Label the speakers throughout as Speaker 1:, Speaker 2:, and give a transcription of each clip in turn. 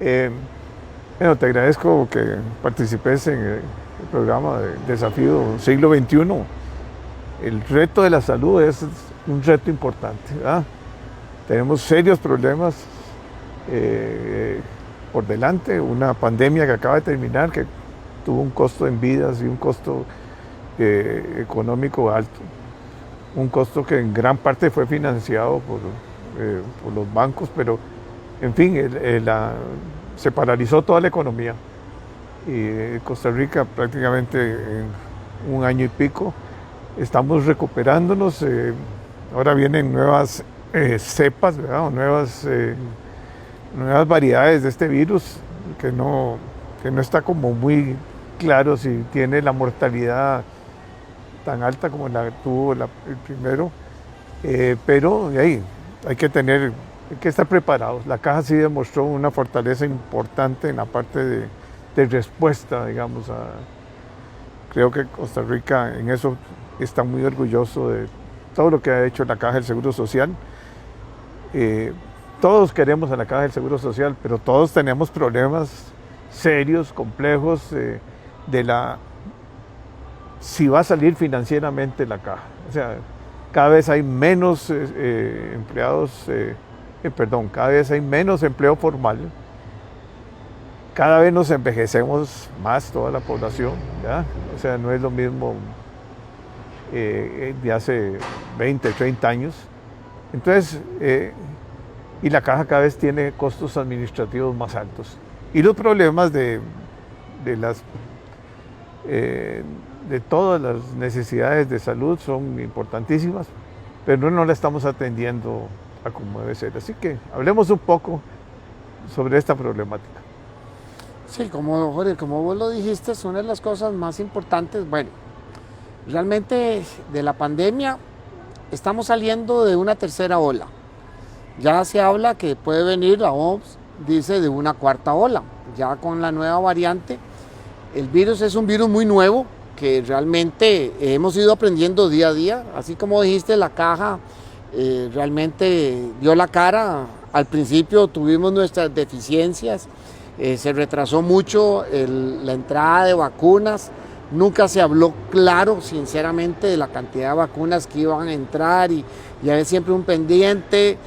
Speaker 1: Eh, bueno, te agradezco que participes en el programa de Desafío Siglo XXI. El reto de la salud es un reto importante, ¿verdad? Tenemos serios problemas por delante, una pandemia que acaba de terminar, que tuvo un costo en vidas y un costo económico alto, un costo que en gran parte fue financiado por los bancos, pero en fin, se paralizó toda la economía y Costa Rica prácticamente en un año y pico estamos recuperándonos. Ahora vienen nuevas cepas, ¿verdad? O nuevas variedades de este virus que no está como muy claro si tiene la mortalidad tan alta como la tuvo el primero, pero de ahí hay que estar preparados. La caja sí demostró una fortaleza importante en la parte de respuesta, digamos. Creo que Costa Rica en eso está muy orgulloso de todo lo que ha hecho la Caja del Seguro Social. Todos queremos a la Caja del Seguro Social, pero todos tenemos problemas serios, complejos, si va a salir financieramente la caja. O sea, cada vez hay menos cada vez hay menos empleo formal, cada vez nos envejecemos más toda la población, ¿ya? O sea, no es lo mismo de hace 20, 30 años. Entonces, y la caja cada vez tiene costos administrativos más altos. Y los problemas de todas las necesidades de salud son importantísimas, pero no la estamos atendiendo a como debe ser. Así que hablemos un poco sobre esta problemática.
Speaker 2: Sí, Jorge, como vos lo dijiste, es una de las cosas más importantes. Bueno, realmente de la pandemia estamos saliendo de una tercera ola. Ya se habla que puede venir, la OMS dice, de una cuarta ola. Ya con la nueva variante, el virus es un virus muy nuevo que realmente hemos ido aprendiendo día a día. Así como dijiste, la caja realmente dio la cara. Al principio tuvimos nuestras deficiencias, se retrasó mucho la entrada de vacunas. Nunca se habló claro, sinceramente, de la cantidad de vacunas que iban a entrar y había siempre un pendiente,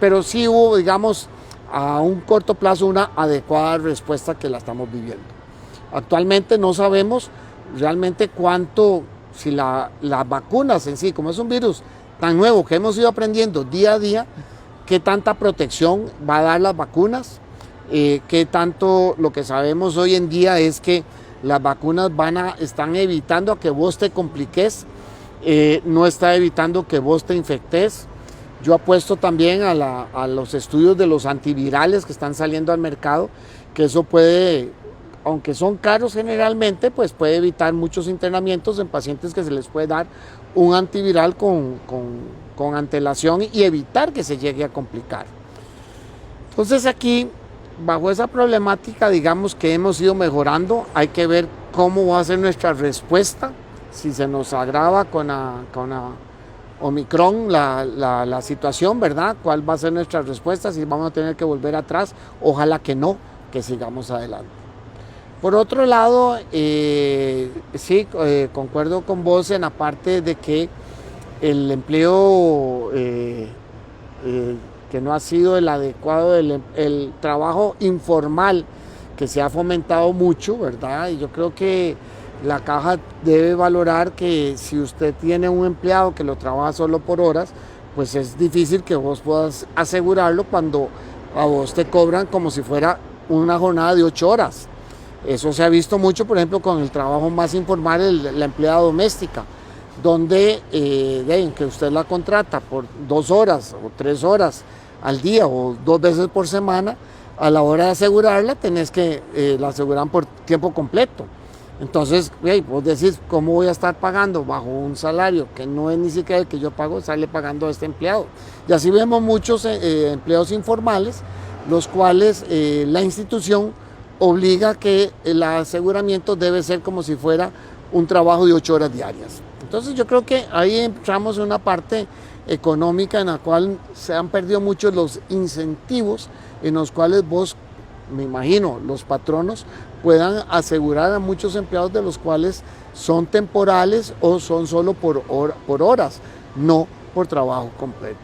Speaker 2: pero sí hubo, digamos, a un corto plazo una adecuada respuesta que la estamos viviendo. Actualmente no sabemos realmente cuánto, si las vacunas en sí, como es un virus tan nuevo que hemos ido aprendiendo día a día, qué tanta protección va a dar las vacunas, qué tanto. Lo que sabemos hoy en día es que las vacunas están evitando a que vos te compliques, no está evitando que vos te infectes. Yo apuesto también a los estudios de los antivirales que están saliendo al mercado, que eso puede, aunque son caros generalmente, pues puede evitar muchos internamientos en pacientes que se les puede dar un antiviral con antelación y evitar que se llegue a complicar. Entonces aquí, bajo esa problemática, digamos que hemos ido mejorando. Hay que ver cómo va a ser nuestra respuesta, si se nos agrava con la Omicron la situación, ¿verdad? ¿Cuál va a ser nuestra respuesta? Si vamos a tener que volver atrás, ojalá que no, que sigamos adelante. Por otro lado, sí, concuerdo con vos en la parte de que el empleo que no ha sido el adecuado, el trabajo informal que se ha fomentado mucho, ¿verdad? Y yo creo que la caja debe valorar que si usted tiene un empleado que lo trabaja solo por horas, pues es difícil que vos puedas asegurarlo cuando a vos te cobran como si fuera una jornada de 8 horas. Eso se ha visto mucho, por ejemplo, con el trabajo más informal, la empleada doméstica, donde en que usted la contrata por 2 horas o 3 horas al día o 2 veces por semana, a la hora de asegurarla tenés que la aseguran por tiempo completo. Entonces, vos decís, ¿cómo voy a estar pagando bajo un salario que no es ni siquiera el que yo pago, sale pagando a este empleado? Y así vemos muchos empleos informales, los cuales la institución obliga que el aseguramiento debe ser como si fuera un trabajo de 8 horas diarias. Entonces yo creo que ahí entramos en una parte económica en la cual se han perdido muchos los incentivos en los cuales vos me imagino, los patronos puedan asegurar a muchos empleados de los cuales son temporales o son solo por horas, no por trabajo completo.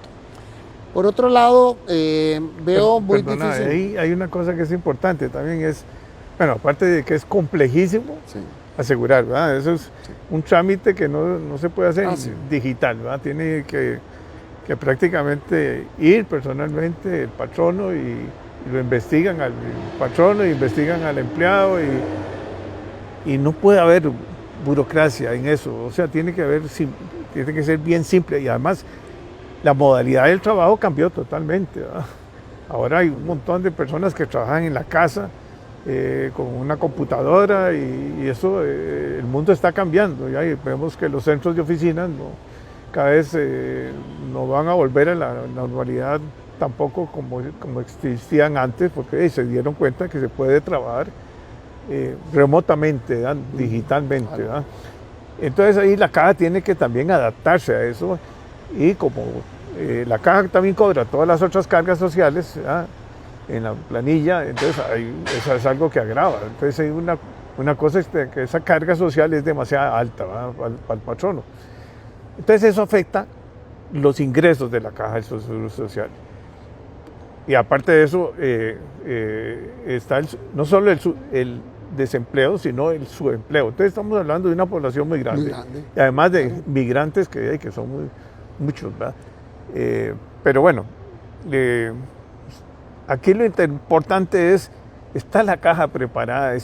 Speaker 2: Por otro lado, veo muy
Speaker 1: Perdona,
Speaker 2: difícil.
Speaker 1: ahí hay una cosa que es importante también, es, bueno, aparte de que es complejísimo,
Speaker 2: Sí.
Speaker 1: asegurar, ¿verdad? Eso es un trámite que no se puede hacer
Speaker 2: Sí.
Speaker 1: digital, ¿verdad? Tiene que prácticamente ir personalmente el patrono y lo investigan al patrono, investigan al empleado y no puede haber burocracia en eso, o sea, tiene que ser bien simple y además la modalidad del trabajo cambió totalmente, ¿verdad? Ahora hay un montón de personas que trabajan en la casa con una computadora y eso, el mundo está cambiando. Ya vemos que los centros de oficinas cada vez no van a volver a la normalidad tampoco como existían antes, porque se dieron cuenta que se puede trabajar remotamente, ¿verdad? Digitalmente, ¿verdad? Entonces ahí la caja tiene que también adaptarse a eso y como la caja también cobra todas las otras cargas sociales, ¿verdad? En la planilla, entonces eso es algo que agrava. Entonces hay una cosa que esa carga social es demasiado alta para el patrono. Entonces eso afecta los ingresos de la caja del Seguro Social. Y aparte de eso, está no solo el desempleo, sino el subempleo. Entonces estamos hablando de una población muy grande. Y además de migrantes que son muchos, ¿verdad? Pero bueno, aquí lo importante es, ¿está la caja preparada?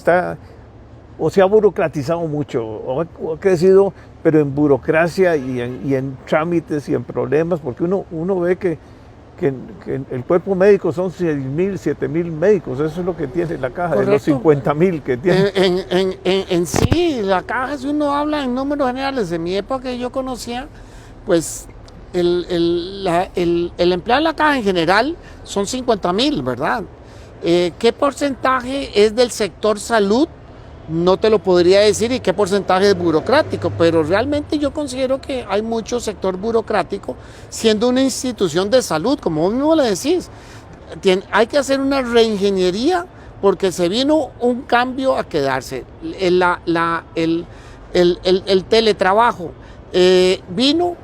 Speaker 1: O se ha burocratizado mucho, o ha crecido, pero en burocracia y en trámites y en problemas, porque uno ve que el cuerpo médico son 6.000, 7.000 médicos, eso es lo que tiene la caja, de los 50.000 que tiene.
Speaker 2: En sí, la caja, si uno habla en números generales, en mi época que yo conocía, pues el empleado de la caja en general son 50.000, ¿verdad? ¿Qué porcentaje es del sector salud? No te lo podría decir, y qué porcentaje es burocrático, pero realmente yo considero que hay mucho sector burocrático, siendo una institución de salud, como vos mismo le decís. Hay que hacer una reingeniería porque se vino un cambio a quedarse. El teletrabajo vino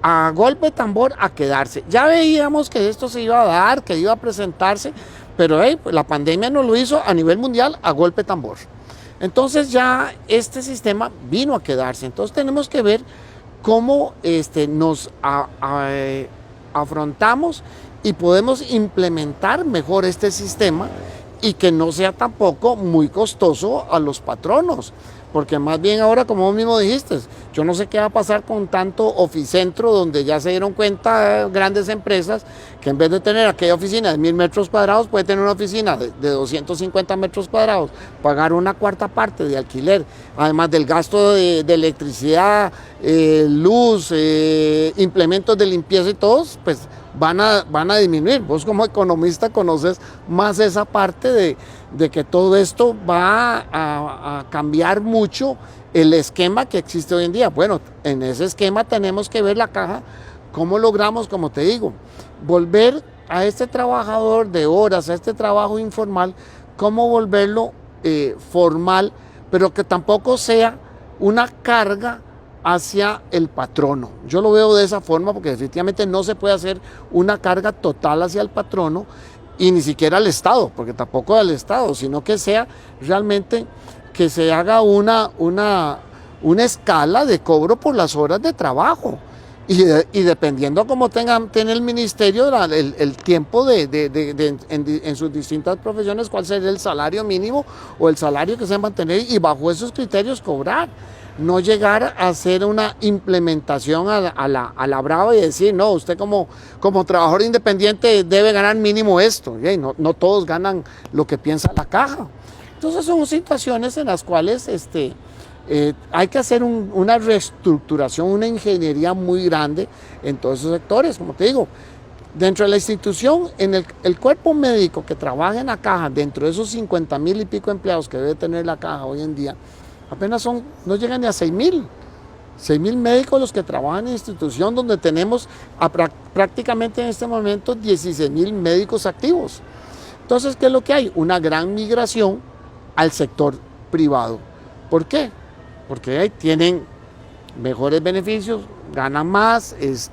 Speaker 2: a golpe de tambor a quedarse. Ya veíamos que esto se iba a dar, que iba a presentarse, pero la pandemia nos lo hizo a nivel mundial a golpe de tambor. Entonces ya este sistema vino a quedarse. Entonces tenemos que ver cómo nos afrontamos y podemos implementar mejor este sistema y que no sea tampoco muy costoso a los patronos. Porque más bien ahora, como vos mismo dijiste, yo no sé qué va a pasar con tanto oficentro, donde ya se dieron cuenta grandes empresas que en vez de tener aquella oficina de 1.000 metros cuadrados, puede tener una oficina de 250 metros cuadrados, pagar una cuarta parte de alquiler, además del gasto de electricidad, luz, implementos de limpieza y todos, pues van a disminuir. Vos como economista conoces más esa parte de que todo esto va a cambiar mucho el esquema que existe hoy en día. Bueno, en ese esquema tenemos que ver la caja, cómo logramos, como te digo, volver a este trabajador de horas, a este trabajo informal, cómo volverlo formal, pero que tampoco sea una carga hacia el patrono. Yo lo veo de esa forma porque definitivamente no se puede hacer una carga total hacia el patrono y ni siquiera al Estado, porque tampoco al Estado, sino que sea realmente que se haga una escala de cobro por las horas de trabajo. Y dependiendo cómo tiene el ministerio el tiempo en sus distintas profesiones, cuál sería el salario mínimo o el salario que se va a mantener y bajo esos criterios cobrar. No llegar a hacer una implementación a la brava y decir, no, usted como trabajador independiente debe ganar mínimo esto. No todos ganan lo que piensa la caja. Entonces son situaciones en las cuales hay que hacer una reestructuración, una ingeniería muy grande en todos esos sectores. Como te digo, dentro de la institución, en el cuerpo médico que trabaja en la caja, dentro de esos 50.000 y pico empleados que debe tener la caja hoy en día, apenas no llegan ni a 6.000 médicos los que trabajan en la institución, donde tenemos prácticamente en este momento 16.000 médicos activos. Entonces, ¿qué es lo que hay? Una gran migración al sector privado. ¿Por qué? Porque ahí tienen mejores beneficios, ganan más, es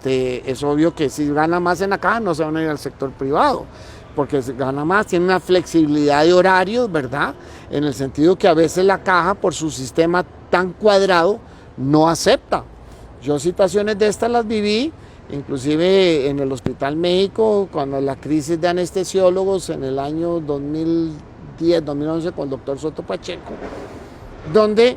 Speaker 2: obvio que si ganan más en la caja no se van a ir al sector privado, porque gana más, tiene una flexibilidad de horarios, ¿verdad? En el sentido que a veces la caja, por su sistema tan cuadrado, no acepta. Yo situaciones de estas las viví, inclusive en el Hospital México, cuando la crisis de anestesiólogos en el año 2010, 2011, con el doctor Soto Pacheco, donde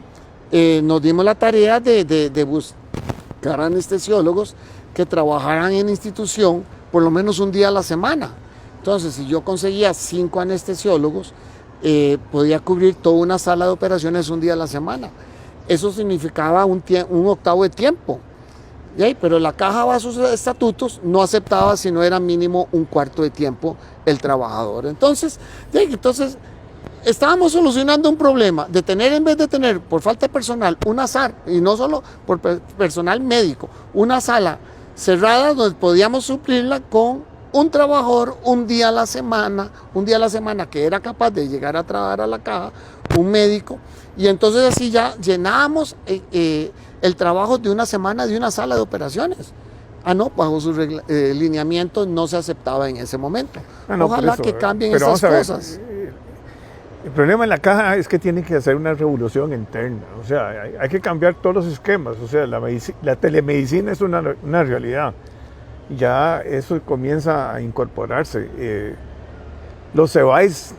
Speaker 2: nos dimos la tarea de buscar anestesiólogos que trabajaran en institución por lo menos un día a la semana. Entonces, si yo conseguía 5 anestesiólogos, podía cubrir toda una sala de operaciones un día a la semana. Eso significaba un octavo de tiempo. Pero la caja bajo sus estatutos no aceptaba si no era mínimo un cuarto de tiempo el trabajador. Entonces estábamos solucionando un problema de tener, en vez de tener por falta de personal, una sala, y no solo por personal médico, una sala cerrada donde podíamos suplirla con un trabajador un día a la semana que era capaz de llegar a trabajar a la caja, un médico, y entonces así ya llenábamos el trabajo de una semana de una sala de operaciones. No, bajo sus lineamientos no se aceptaba en ese momento. Ojalá que cambien esas cosas.
Speaker 1: El problema en la caja es que tienen que hacer una revolución interna, o sea, hay que cambiar todos los esquemas, o sea, la telemedicina es una realidad, ya eso comienza a incorporarse. Los CEBAIS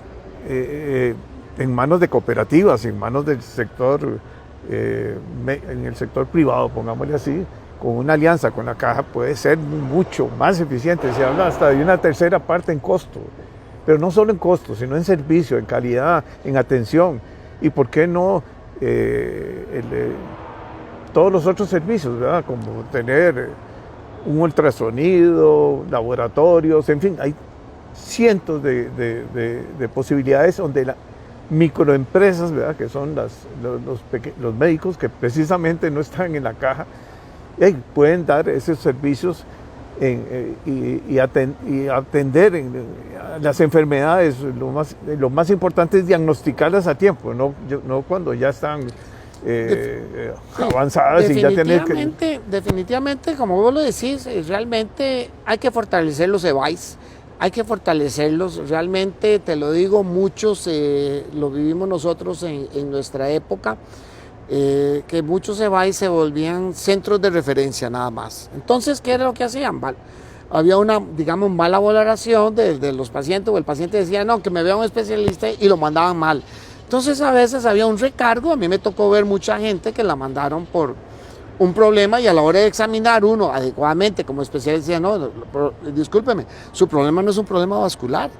Speaker 1: en manos de cooperativas, en manos del sector, en el sector privado, pongámosle así, con una alianza con la caja puede ser mucho más eficiente, se habla hasta de una tercera parte en costo. Pero no solo en costo, sino en servicio, en calidad, en atención. ¿Y por qué no todos los otros servicios, ¿verdad? Como tener un ultrasonido, laboratorios, en fin, hay cientos de posibilidades donde las microempresas, ¿verdad? Que son los médicos que precisamente no están en la caja, pueden dar esos servicios y atender las enfermedades. Lo más importante es diagnosticarlas a tiempo, no cuando ya están avanzadas y ya tener que...
Speaker 2: Definitivamente, como vos lo decís, realmente hay que fortalecer los EBAIS, hay que fortalecerlos, realmente te lo digo, muchos lo vivimos nosotros en nuestra época, que muchos EBAIS se volvían centros de referencia nada más. Entonces, ¿qué era lo que hacían? Había una, digamos, mala valoración de los pacientes, o el paciente decía, no, que me vea un especialista, y lo mandaban mal. Entonces, a veces había un recargo. A mí me tocó ver mucha gente que la mandaron por un problema, y a la hora de examinar uno adecuadamente como especialista decía, no, discúlpeme, su problema no es un problema vascular,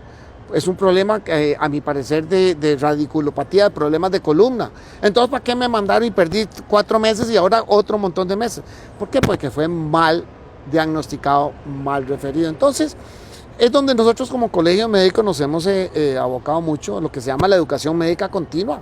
Speaker 2: es un problema, a mi parecer, de radiculopatía, de problemas de columna. Entonces, ¿para qué me mandaron y perdí 4 meses y ahora otro montón de meses? ¿Por qué? Porque fue mal diagnosticado, mal referido. Entonces, es donde nosotros como colegio médico nos hemos abocado mucho a lo que se llama la educación médica continua.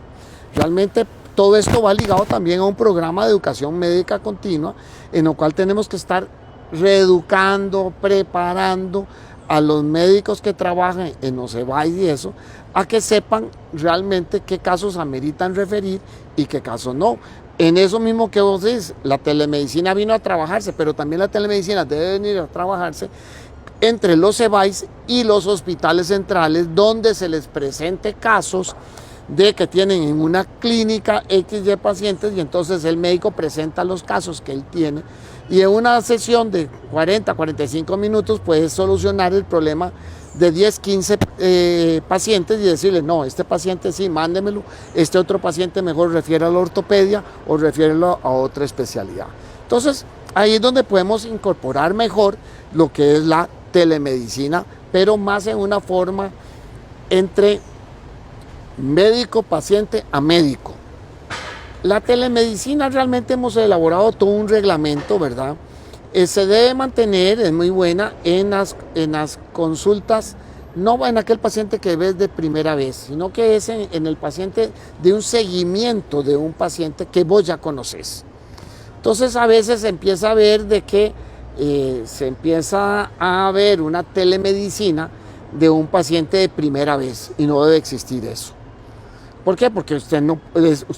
Speaker 2: Realmente todo esto va ligado también a un programa de educación médica continua, en el cual tenemos que estar reeducando, preparando a los médicos que trabajan en los EBAIS y eso, a que sepan realmente qué casos ameritan referir y qué casos no. En eso mismo que vos decís, la telemedicina vino a trabajarse, pero también la telemedicina debe venir a trabajarse entre los EBAIS y los hospitales centrales, donde se les presente casos de que tienen en una clínica X de pacientes, y entonces el médico presenta los casos que él tiene, y en una sesión de 40, 45 minutos puede solucionar el problema de 10, 15 pacientes y decirle, no, este paciente sí, mándemelo, este otro paciente mejor refiere a la ortopedia o refiérelo a otra especialidad. Entonces, ahí es donde podemos incorporar mejor lo que es la telemedicina, pero más en una forma entre médico, paciente a médico. La telemedicina realmente hemos elaborado todo un reglamento, ¿verdad? Se debe mantener, es muy buena, en las consultas, no en aquel paciente que ves de primera vez, sino que es en el paciente de un seguimiento de un paciente que vos ya conoces. Entonces a veces se empieza a ver de que se empieza a ver una telemedicina de un paciente de primera vez y no debe existir eso. ¿Por qué? Porque usted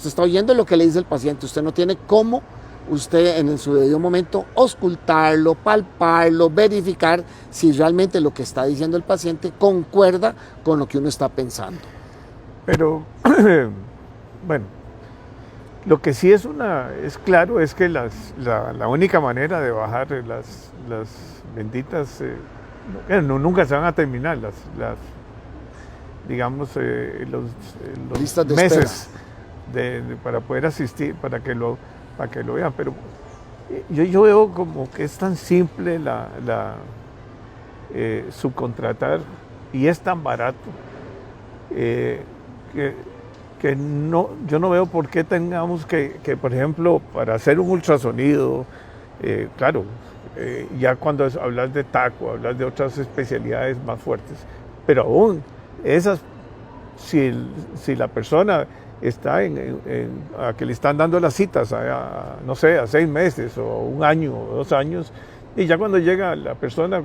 Speaker 2: está oyendo lo que le dice el paciente, usted no tiene cómo usted en su debido momento auscultarlo, palparlo, verificar si realmente lo que está diciendo el paciente concuerda con lo que uno está pensando.
Speaker 1: Pero, bueno, lo que sí es claro es que la única manera de bajar las benditas, nunca se van a terminar digamos, los
Speaker 2: listas de
Speaker 1: meses para poder asistir, para que lo vean. Pero yo veo como que es tan simple subcontratar y es tan barato que yo no veo por qué tengamos que, por ejemplo, para hacer un ultrasonido, claro, ya cuando hablas de TAC o hablas de otras especialidades más fuertes, pero aún esas, si la persona está a que le están dando las citas, no sé, a 6 meses o 1 año o 2 años, y ya cuando llega la persona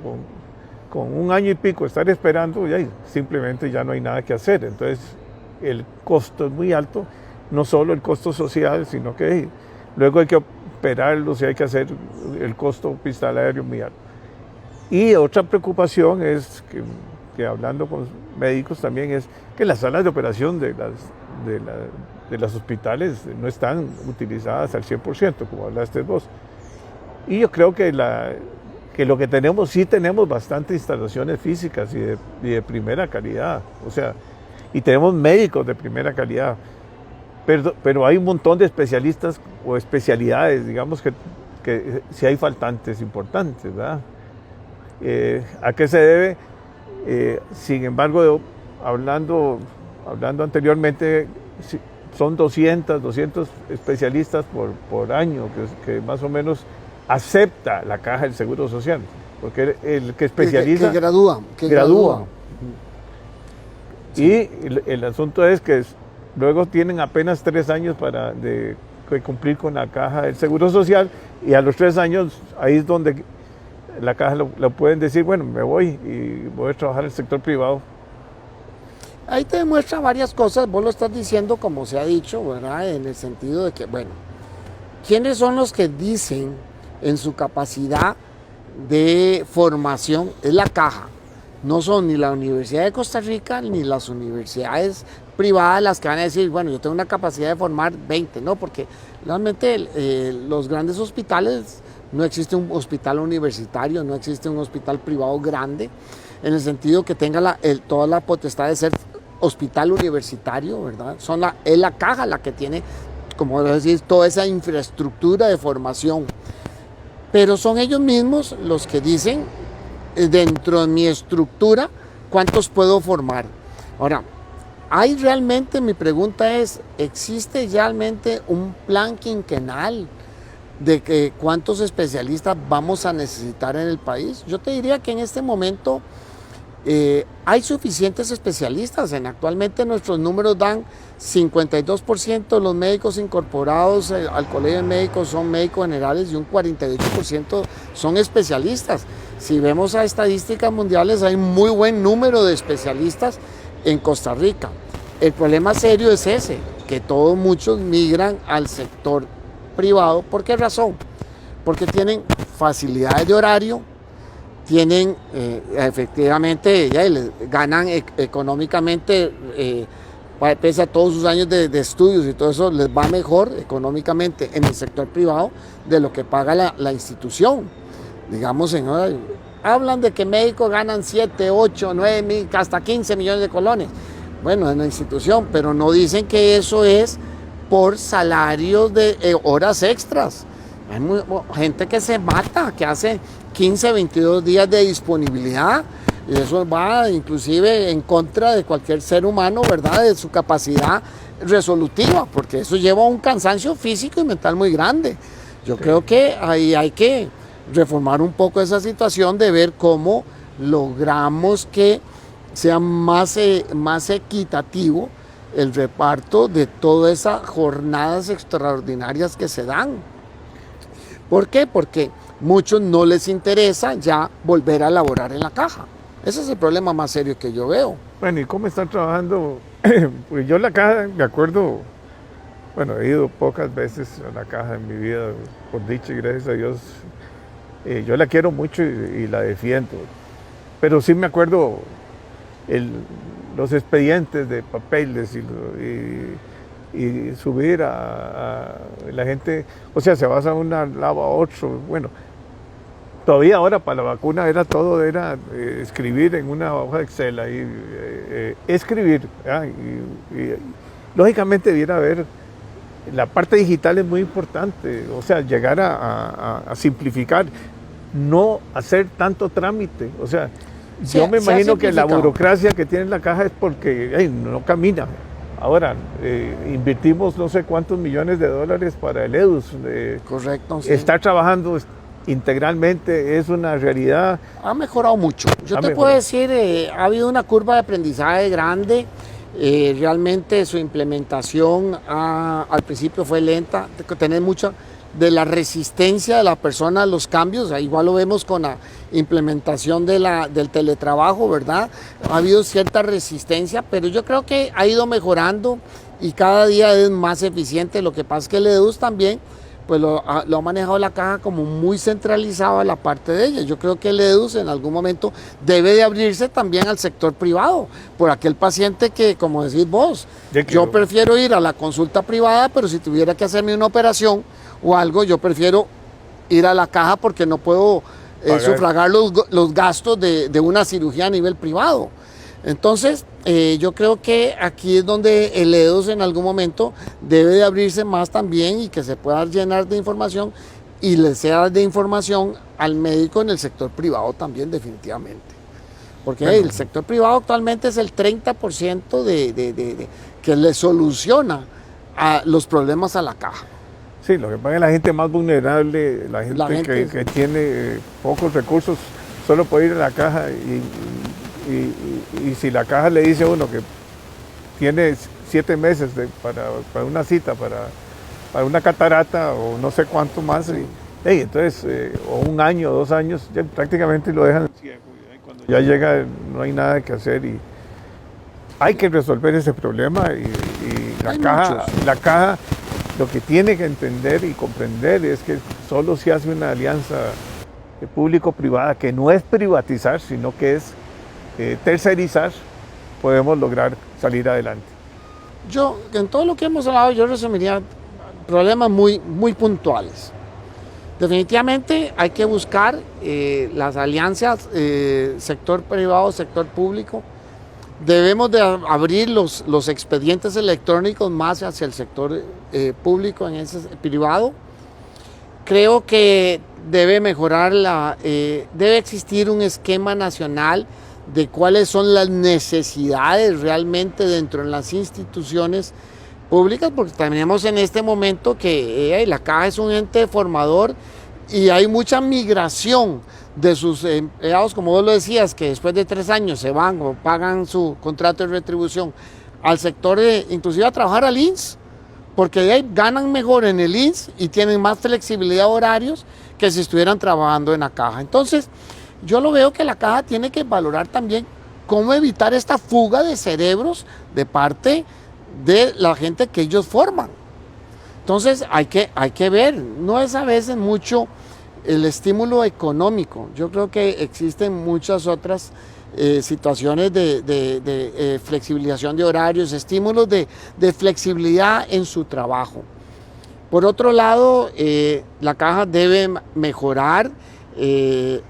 Speaker 1: con 1 año y pico estar esperando, simplemente ya no hay nada que hacer. Entonces el costo es muy alto, no solo el costo social, sino que luego hay que operarlos y hay que hacer el costo hospitalario muy alto. Y otra preocupación es que hablando con médicos también es que las salas de operación de los hospitales no están utilizadas al 100%, como hablaste vos. Y yo creo que lo que tenemos, sí tenemos bastantes instalaciones físicas y de primera calidad, o sea, y tenemos médicos de primera calidad, pero hay un montón de especialistas o especialidades, digamos, que sí hay faltantes importantes, ¿verdad? ¿A qué se debe? Sin embargo, hablando anteriormente, son 200 especialistas por año que más o menos acepta la caja del Seguro Social, porque el que especializa...
Speaker 2: Que gradúa.
Speaker 1: Y el asunto es que luego tienen apenas 3 años de cumplir con la caja del Seguro Social, y a los 3 años ahí es donde la caja lo pueden decir, bueno, me voy y voy a trabajar en el sector privado.
Speaker 2: Ahí te demuestra varias cosas, vos lo estás diciendo como se ha dicho, ¿verdad? En el sentido de que, bueno, ¿quiénes son los que dicen en su capacidad de formación? Es la caja. No son ni la Universidad de Costa Rica ni las universidades privadas las que van a decir, bueno, yo tengo una capacidad de formar 20, ¿no? Porque realmente los grandes hospitales, no existe un hospital universitario, no existe un hospital privado grande, en el sentido que tenga toda la potestad de ser hospital universitario, ¿verdad? Es la caja la que tiene, como decís, toda esa infraestructura de formación. Pero son ellos mismos los que dicen, dentro de mi estructura, ¿cuántos puedo formar? Ahora, ¿hay realmente, mi pregunta es, ¿existe realmente un plan quinquenal de que cuántos especialistas vamos a necesitar en el país? Yo te diría que en este momento hay suficientes especialistas. Actualmente nuestros números dan 52% de los médicos incorporados al Colegio de Médicos son médicos generales y un 48% son especialistas. Si vemos a estadísticas mundiales, hay muy buen número de especialistas en Costa Rica. El problema serio es ese, que muchos migran al sector privado. ¿Por qué razón? Porque tienen facilidades de horario, tienen efectivamente, ganan económicamente, pese a todos sus años de estudios y todo eso, les va mejor económicamente en el sector privado de lo que paga la institución. Digamos, señora, hablan de que médicos ganan 7, 8, 9, hasta 15 millones de colones. Bueno, en la institución, pero no dicen que eso es por salarios de horas extras. Hay gente que se mata, que hace 15, 22 días de disponibilidad, y eso va inclusive en contra de cualquier ser humano, ¿verdad? De su capacidad resolutiva, porque eso lleva a un cansancio físico y mental muy grande. Yo creo que ahí hay que reformar un poco esa situación de ver cómo logramos que sea más equitativo el reparto de todas esas jornadas extraordinarias que se dan. ¿Por qué? Porque muchos no les interesa ya volver a laborar en la caja. Ese es el problema más serio que yo veo.
Speaker 1: Bueno, ¿y cómo están trabajando? Pues yo la caja, de acuerdo, bueno, he ido pocas veces a la caja en mi vida, por dicha y gracias a Dios. Yo la quiero mucho y la defiendo. Pero sí me acuerdo los expedientes de papeles y subir a la gente, o sea, se va a una lava a otro. Bueno, todavía ahora para la vacuna era escribir en una hoja de Excel ahí, escribir. Y lógicamente debiera haber, la parte digital es muy importante, o sea, llegar a simplificar, no hacer tanto trámite, o sea, yo me imagino que la burocracia que tiene la caja es porque no camina. Ahora, invertimos no sé cuántos millones de dólares para el EDUS.
Speaker 2: Correcto. Sí.
Speaker 1: Estar trabajando integralmente es una realidad.
Speaker 2: Ha mejorado mucho. Yo te puedo decir, ha habido una curva de aprendizaje grande. Realmente su implementación al principio fue lenta, tener mucha de la resistencia de la persona a los cambios, igual lo vemos con la implementación del teletrabajo, ¿verdad? Ha habido cierta resistencia, pero yo creo que ha ido mejorando y cada día es más eficiente. Lo que pasa es que el EDUS también pues lo ha manejado la caja como muy centralizado a la parte de ella. Yo creo que el EDUS en algún momento debe de abrirse también al sector privado, por aquel paciente que, como decís vos, yo prefiero ir a la consulta privada, pero si tuviera que hacerme una operación o algo, yo prefiero ir a la caja porque no puedo sufragar los gastos de una cirugía a nivel privado. Entonces, yo creo que aquí es donde el EDUS en algún momento debe de abrirse más también y que se pueda llenar de información y le sea de información al médico en el sector privado también, definitivamente. Porque el sector privado actualmente es el 30% que le soluciona a los problemas a la caja.
Speaker 1: Sí, lo que pasa es que la gente más vulnerable, la gente que tiene pocos recursos, solo puede ir a la caja y si la caja le dice a uno que tiene 7 meses para una cita, para una catarata o no sé cuánto más, entonces, o 1 año, 2 años, ya prácticamente lo dejan ciego. Cuando ya llega no hay nada que hacer y hay que resolver ese problema y la caja lo que tiene que entender y comprender es que solo se hace una alianza público-privada, que no es privatizar, sino que es tercerizar, podemos lograr salir adelante.
Speaker 2: Yo, en todo lo que hemos hablado, yo resumiría problemas muy, muy puntuales. Definitivamente hay que buscar las alianzas sector privado, sector público. Debemos de abrir los expedientes electrónicos más hacia el sector público en ese privado. Creo que debe mejorar debe existir un esquema nacional de cuáles son las necesidades realmente dentro de las instituciones públicas, porque tenemos en este momento que la caja es un ente formador y hay mucha migración de sus empleados, como vos lo decías, que después de 3 años se van o pagan su contrato de retribución al sector, inclusive a trabajar al INSS, porque de ahí ganan mejor en el INSS y tienen más flexibilidad de horarios que si estuvieran trabajando en la caja. Entonces, yo lo veo que la caja tiene que valorar también cómo evitar esta fuga de cerebros de parte de la gente que ellos forman. Entonces hay que ver, no es a veces mucho el estímulo económico. Yo creo que existen muchas otras situaciones de flexibilización de horarios, estímulos de flexibilidad en su trabajo. Por otro lado, la caja debe mejorar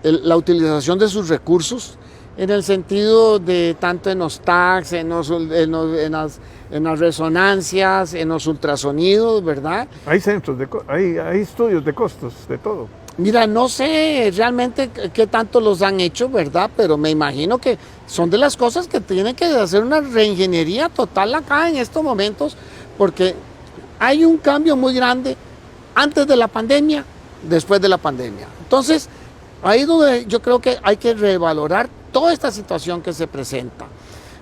Speaker 2: la utilización de sus recursos en el sentido de tanto en los tags, en las resonancias, en los ultrasonidos, ¿verdad?
Speaker 1: Hay hay estudios de costos, de todo.
Speaker 2: Mira, no sé realmente qué tanto los han hecho, ¿verdad? Pero me imagino que son de las cosas que tienen que hacer una reingeniería total acá en estos momentos, porque hay un cambio muy grande antes de la pandemia, después de la pandemia. Entonces, ahí es donde yo creo que hay que revalorar toda esta situación que se presenta.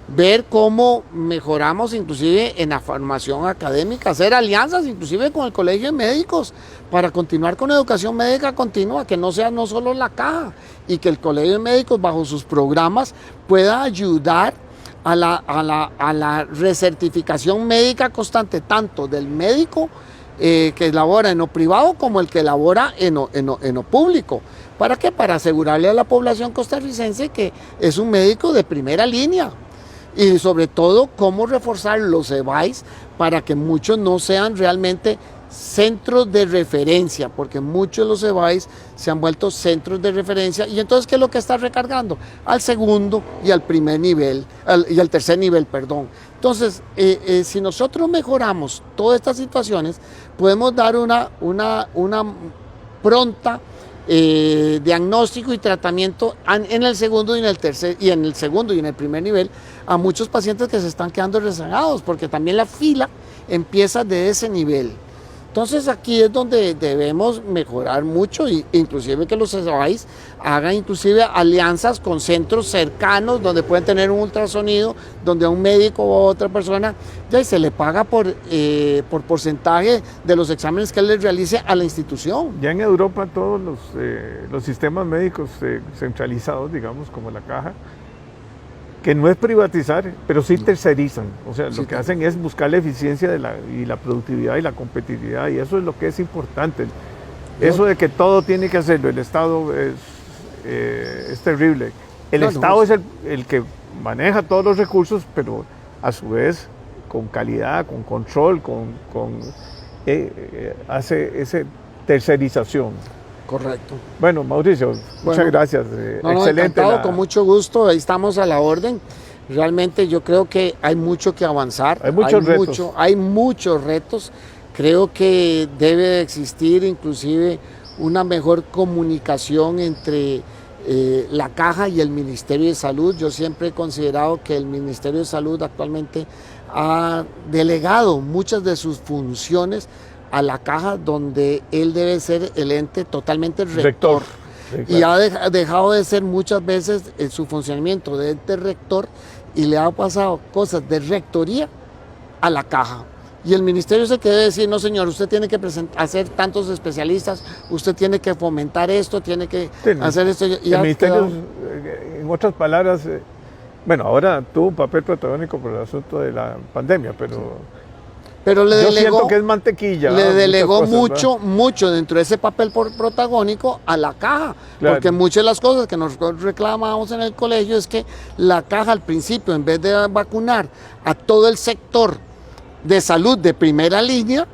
Speaker 2: ver cómo mejoramos inclusive en la formación académica, hacer alianzas inclusive con el Colegio de Médicos para continuar con educación médica continua, que no sea no solo la caja, y que el Colegio de Médicos bajo sus programas pueda ayudar a la recertificación médica constante, tanto del médico que labora en lo privado como el que labora en lo público. ¿Para qué? Para asegurarle a la población costarricense que es un médico de primera línea. Y sobre todo, cómo reforzar los EBAIS para que muchos no sean realmente centros de referencia, porque muchos de los EBAIS se han vuelto centros de referencia. Y entonces, ¿qué es lo que está recargando? Al segundo y al primer nivel, y al tercer nivel, perdón. Entonces, si nosotros mejoramos todas estas situaciones, podemos dar una pronta diagnóstico y tratamiento en el segundo y en el tercer y en el segundo y en el primer nivel a muchos pacientes que se están quedando rezagados, porque también la fila empieza de ese nivel. Entonces aquí es donde debemos mejorar mucho, e inclusive que los EBAIS hagan inclusive alianzas con centros cercanos donde pueden tener un ultrasonido, donde a un médico o a otra persona ya se le paga por porcentaje de los exámenes que él les realice a la institución.
Speaker 1: Ya en Europa todos los sistemas médicos centralizados, digamos, como la caja, que no es privatizar, pero sí tercerizan. O sea, lo que hacen es buscar la eficiencia y la productividad y la competitividad, y eso es lo que es importante. Eso de que todo tiene que hacerlo el Estado es terrible. El Estado es el que maneja todos los recursos, pero a su vez con calidad, con control, hace esa tercerización.
Speaker 2: Correcto.
Speaker 1: Bueno, Mauricio, muchas gracias. Excelente.
Speaker 2: Encantado, con mucho gusto, ahí estamos a la orden. Realmente yo creo que hay mucho que avanzar.
Speaker 1: Hay muchos retos.
Speaker 2: Hay muchos retos. Creo que debe existir inclusive una mejor comunicación entre la Caja y el Ministerio de Salud. Yo siempre he considerado que el Ministerio de Salud actualmente ha delegado muchas de sus funciones a la Caja, donde él debe ser el ente totalmente rector. Sí, claro. Y ha dejado de ser muchas veces su funcionamiento de ente rector, y le ha pasado cosas de rectoría a la Caja. Y el ministerio es el que debe decir: no señor, usted tiene que hacer tantos especialistas, usted tiene que fomentar esto, tiene que hacer esto. Y
Speaker 1: el ministerio, en otras palabras, bueno, ahora tuvo un papel protagónico por el asunto de la pandemia, pero yo siento que es mantequilla.
Speaker 2: Le delegó mucho dentro de ese papel protagónico a la Caja, claro. Porque muchas de las cosas que nos reclamábamos en el colegio es que la Caja al principio, en vez de vacunar a todo el sector de salud de primera línea,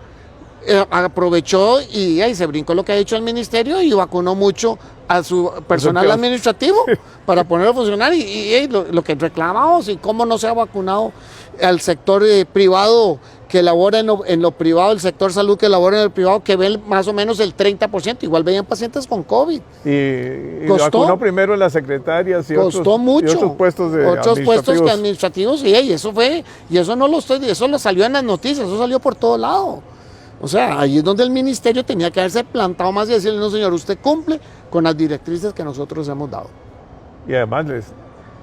Speaker 2: aprovechó y se brincó lo que ha hecho el ministerio y vacunó mucho a su personal administrativo para ponerlo a funcionar, y lo que reclamamos, y cómo no se ha vacunado al sector privado que labora en lo privado, el sector salud que labora en el privado, que ve más o menos el 30%, igual veían pacientes con COVID.
Speaker 1: Y vacunó primero las secretarias y
Speaker 2: costó mucho,
Speaker 1: y otros puestos
Speaker 2: administrativos, y eso no lo estoy, eso lo salió en las noticias, eso salió por todo lado. O sea, ahí es donde el ministerio tenía que haberse plantado más y decirle: no señor, usted cumple con las directrices que nosotros hemos dado.
Speaker 1: Y además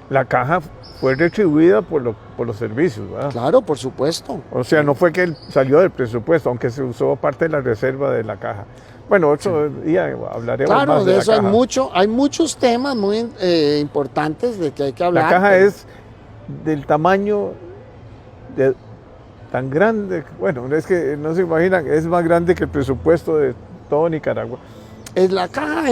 Speaker 1: la Caja fue retribuida por los servicios, ¿verdad?
Speaker 2: Claro, por supuesto.
Speaker 1: O sea, no fue que él salió del presupuesto, aunque se usó parte de la reserva de la Caja. Bueno, otro día hablaremos más de
Speaker 2: eso.
Speaker 1: La Caja.
Speaker 2: Hay muchos temas muy importantes de que hay que hablar.
Speaker 1: La Caja es del tamaño tan grande, bueno, es que no se imaginan, es más grande que el presupuesto de todo Nicaragua.
Speaker 2: La Caja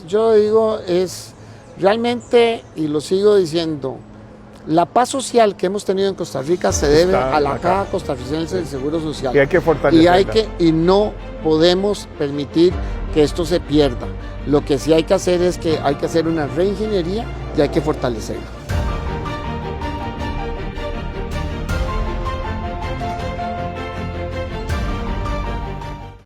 Speaker 2: yo digo, es realmente, y lo sigo diciendo, la paz social que hemos tenido en Costa Rica se debe a la Caja Costarricense del Seguro Social.
Speaker 1: Y hay que fortalecerla.
Speaker 2: Y no podemos permitir que esto se pierda. Lo que sí hay que hacer es que hay que hacer una reingeniería y hay que fortalecerla.